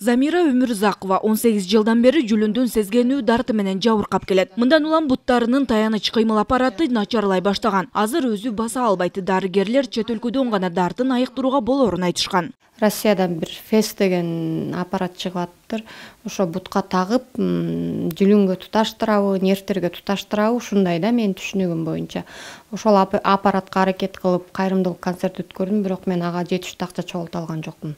Замира Өмүрзакова 18 жылдан бери жүлүндүн сезгенүү дарты менен жабыркап келет. Мындан улам буттарынын таяныч кыймыл аппараты начарлай баштаган. Азыр өзү баса албайт. Дарыгерлер чет өлкөдөн гана дартын айыктырууга болорун айтышкан. Россиядан bir фес деген аппарат чыгып атыптыр. Ошо бутка тагып, жүлүнгө туташтырабы, нервтерге туташтырабы, ушундай да менин түшүнүгүм боюнча. Ошол аппаратка аракет кылып, кайрымдуулук концерт өткөрдүм, бирок мен ага жетиштүү акча чогулта алган жокмун.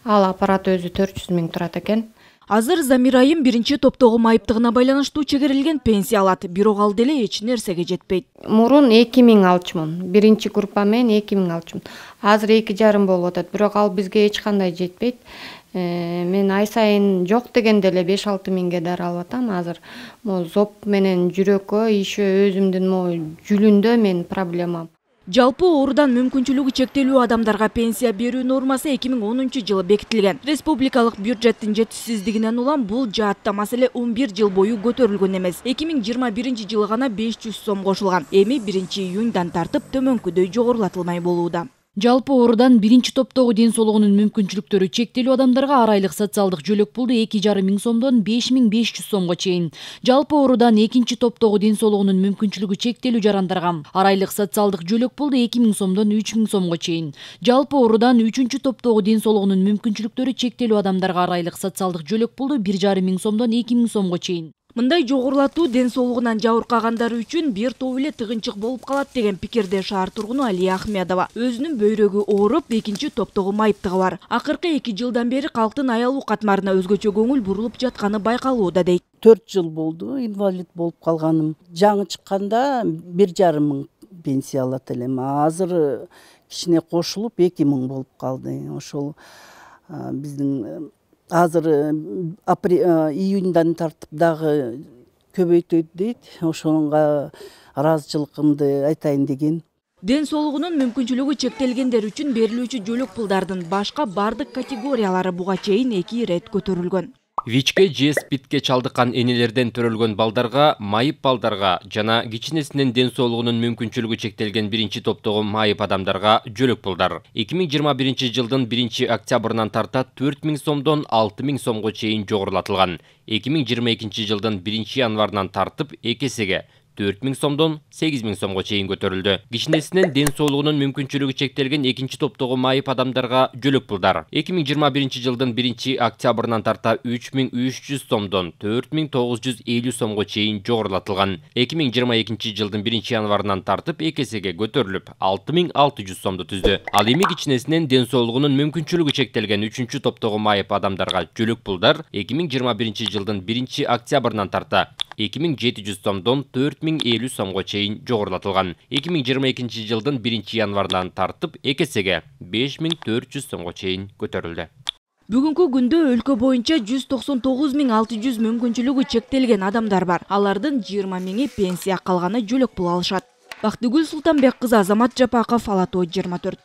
Ал аппарат өзү 400 000 турат экен. Азыр Замирайым биринчи топтогу майыптыгына байланыштуу чегерилген пенсия алат, бирок ал деле эч нерсеге жетпейт. Мурун 2000 алчумун. Биринчи группа менен 2000 алчумун. Азыр 2,5 болуп атат, бирок ал бизге эч кандай жетпейт. Мен ай сайын жок дегенде эле 5-6 миңге дары алып атам. Азыр зоп менен жүрөккө, иши өзүмдүн жүлүндө мен проблемам. Жалпы оорудан мүмкүнчүлүгү чектелүү адамдарга пенсия берүү нормасы 2010 жылы бекитилген. Республикалык бюджеттин жетишсиздигинен улам бул жаатта маселе 11 жыл бою көтөрүлгөн эмес. 2021 жылы гана 500 сом кошулган. Эми 1-июньдан тартып төмөнкүдөй жогорулатылмай болууда. Жалпы оорудан биринчи топтогу ден соолугунун мүмкүнчүлүктөрү чектелүү адамдарга ар айлык социалдык жөлөк пулду 2,5 миң сомдон 5500 сомго чейин. Жалпы оорудан экинчи топтогу ден соолугунун мүмкүнчүлүгү чектелүү жарандарга ар айлык социалдык жөлөк пулду 2000 сомдон 3000 сомго чейин. Жалпы оорудан үчүнчү топтогу ден соолугунун мүмкүнчүлүктөрү чектелүү адамдарга ар айлык социалдык жөлөк пулду 1,5 миң сомдон 2000 сомго чейин. Мындай жогорулатуу ден соолугунан жабыркагандар үчүн бир топ эле тыгынчык болуп калат деген пикирде шаар тургуну Алия Ахмедова. Өзүнүн бөйрөгү ооруп, экинчи топтогу майыптыгы бар. Акыркы 2 жылдан бери калктын аялуу катмарына өзгөчө көңүл бурулуп жатканы байкалууда дейт. 4 жыл болду инвалид болуп калганым. Жаңы чыкканда 1,5 миң пенсия алат элем. Азыр кичине кошулуп 2 миң болуп калды. Ошол биздин азыр июньдан тартып дагы көбөйтөт дейт. Ошонга ыраазычылыгымды айтайын деген. Ден соолугунун мүмкүнчүлүгү чектелгендер үчүн берилүүчү жөлөк пулдардын башка бардык категориялары буга чейин 2 ирет көтөрүлгөн. ВИЧке же СПИДке чалдыккан энелерден төрөлгөн балдарга, майып балдарга жана кичинесинен ден соолугунун мүмкүнчүлүгү чектелген биринчи топтогу майып адамдарга жөлөк пулдар 2021 жылдын 1-октябрынан тарта 4000 сомдон 6000 сомго чейин жогорулатылган. 2022 жылдын 1-январынан тартып 2 эсеге 4000 сомдон 8000 сомго чейин көтөрүлдү. Кичинесинен ден соолугунун мүмкүнчүлүгү чектелген экинчи топтогу майып адамдарга жөлөк пулдар 2021 жылдын 1-октябрынан тарта 3300 сомдон 4950 сомго чейин жогорулатылган. 2022 жылдын 1-январынан тартып 2 эсеге көтөрүлүп 6600 сомду түздү. Ал эми кичинесинен ден соолугунун мүмкүнчүлүгү чектелген 3-чү топтогу майып адамдарга жөлөк пулдар 2021 жылдын 1-октябрынан тарта 2700 сомдон 4050 сомго чейин жогорулатылган. 2022 жылдын 1-январынан тартып 2 эсеге 5400 сомго чейин көтөрүлдү. Бүгүнкү күндө өлкө боюнча 199 600 мүмкүнчүлүгү чектелген адамдар бар. Алардын 20 миңи пенсия, калганы жөлөк пул алышат. Бактыгүл Султанбек кызы, Азамат Жапаков, Ала Тоо 24.